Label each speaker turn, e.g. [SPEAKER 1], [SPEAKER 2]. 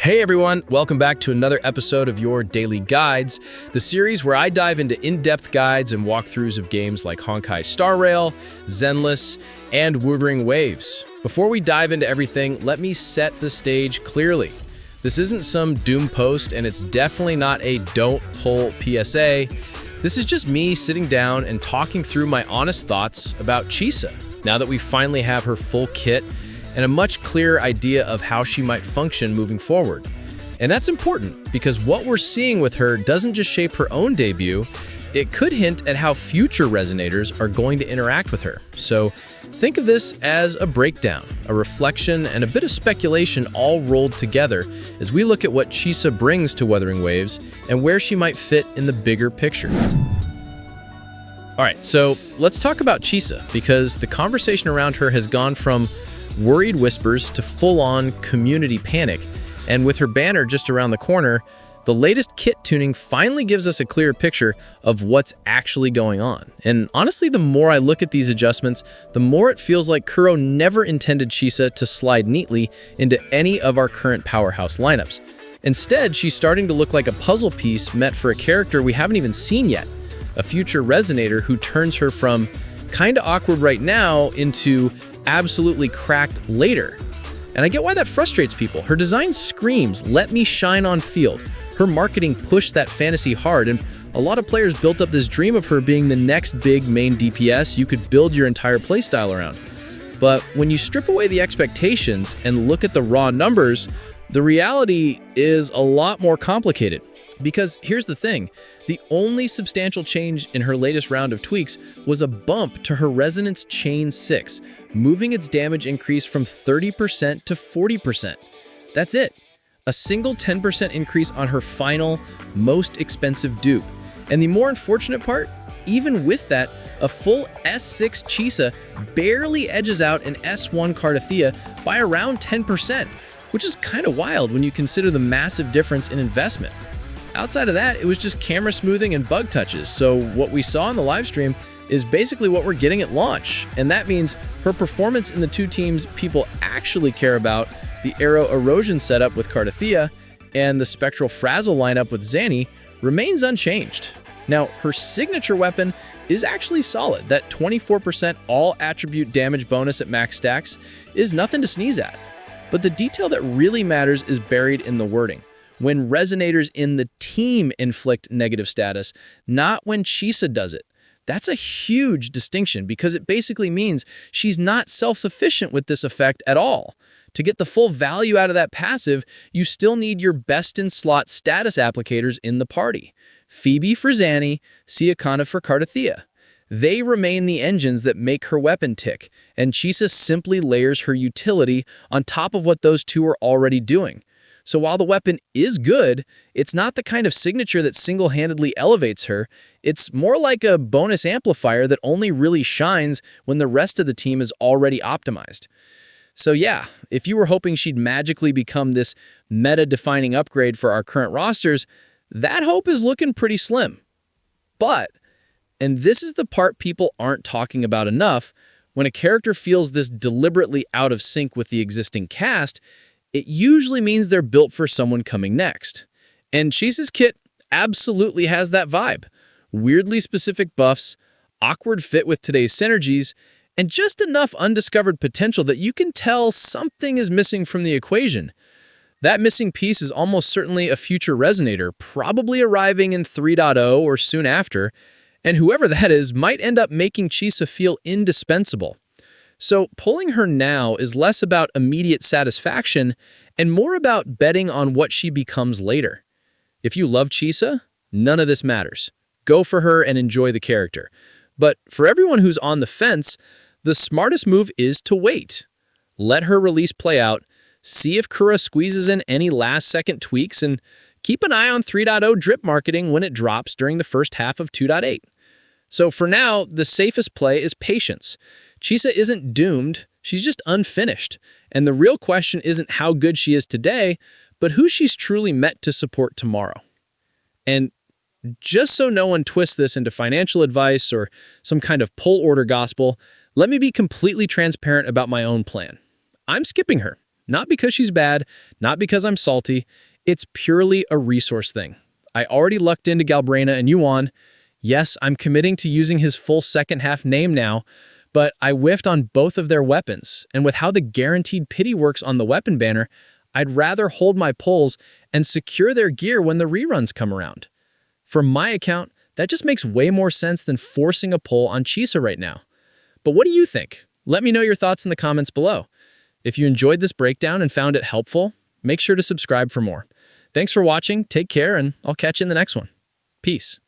[SPEAKER 1] Hey everyone, welcome back to another episode of your Daily Guides, the series where I dive into in-depth guides and walkthroughs of games like Honkai Star Rail, Zenless, and Wuthering Waves. Before we dive into everything, let me set the stage clearly. This isn't some doom post, and it's definitely not a don't pull PSA. This is just me sitting down and talking through my honest thoughts about Chisa, now that we finally have her full kit and a much clearer idea of how she might function moving forward. And that's important because what we're seeing with her doesn't just shape her own debut, it could hint at how future Resonators are going to interact with her. So think of this as a breakdown, a reflection, and a bit of speculation all rolled together as we look at what Chisa brings to Wuthering Waves and where she might fit in the bigger picture. Alright, so let's talk about Chisa because the conversation around her has gone from worried whispers to full-on community panic, and with her banner just around the corner, the latest kit tuning finally gives us a clear picture of what's actually going on. And honestly, the more I look at these adjustments, the more it feels like Kuro never intended Chisa to slide neatly into any of our current powerhouse lineups. Instead, she's starting to look like a puzzle piece meant for a character we haven't even seen yet, a future Resonator who turns her from kinda awkward right now into absolutely cracked later. And I get why that frustrates people. Her design screams, let me shine on field. Her marketing pushed that fantasy hard, and a lot of players built up this dream of her being the next big main DPS you could build your entire playstyle around. But when you strip away the expectations and look at the raw numbers, the reality is a lot more complicated. Because here's the thing, the only substantial change in her latest round of tweaks was a bump to her Resonance Chain 6, moving its damage increase from 30% to 40%. That's it. A single 10% increase on her final, most expensive dupe. And the more unfortunate part, even with that, a full S6 Chisa barely edges out an S1 Cartefya by around 10%, which is kind of wild when you consider the massive difference in investment. Outside of that, it was just camera smoothing and bug touches, so what we saw in the livestream is basically what we're getting at launch, and that means her performance in the two teams people actually care about, the Arrow Erosion setup with Cartefya and the Spectral Frazzle lineup with Zani, remains unchanged. Now, her signature weapon is actually solid. That 24% all-attribute damage bonus at max stacks is nothing to sneeze at. But the detail that really matters is buried in the wording. When Resonators in the team inflict negative status, not when Chisa does it. That's a huge distinction because it basically means she's not self-sufficient with this effect at all. To get the full value out of that passive, you still need your best-in-slot status applicators in the party. Phoebe for Zani, Siakana for Cartefya. They remain the engines that make her weapon tick, and Chisa simply layers her utility on top of what those two are already doing. So while the weapon is good, it's not the kind of signature that single-handedly elevates her. It's more like a bonus amplifier that only really shines when the rest of the team is already optimized. So yeah, if you were hoping she'd magically become this meta-defining upgrade for our current rosters, that hope is looking pretty slim. But, and this is the part people aren't talking about enough, when a character feels this deliberately out of sync with the existing cast, it usually means they're built for someone coming next. And Chisa's kit absolutely has that vibe. Weirdly specific buffs, awkward fit with today's synergies, and just enough undiscovered potential that you can tell something is missing from the equation. That missing piece is almost certainly a future Resonator, probably arriving in 3.0 or soon after, and whoever that is might end up making Chisa feel indispensable. So pulling her now is less about immediate satisfaction and more about betting on what she becomes later. If you love Chisa, none of this matters. Go for her and enjoy the character. But for everyone who's on the fence, the smartest move is to wait. Let her release play out, see if Kuro squeezes in any last-second tweaks, and keep an eye on 3.0 drip marketing when it drops during the first half of 2.8. So for now, the safest play is patience. Chisa isn't doomed, she's just unfinished. And the real question isn't how good she is today, but who she's truly meant to support tomorrow. And just so no one twists this into financial advice or some kind of pull order gospel, let me be completely transparent about my own plan. I'm skipping her. Not because she's bad, not because I'm salty. It's purely a resource thing. I already lucked into Galbraina and Yuan. Yes, I'm committing to using his full second half name now, but I whiffed on both of their weapons, and with how the guaranteed pity works on the weapon banner, I'd rather hold my pulls and secure their gear when the reruns come around. From my account, that just makes way more sense than forcing a pull on Chisa right now. But what do you think? Let me know your thoughts in the comments below. If you enjoyed this breakdown and found it helpful, make sure to subscribe for more. Thanks for watching, take care, and I'll catch you in the next one. Peace.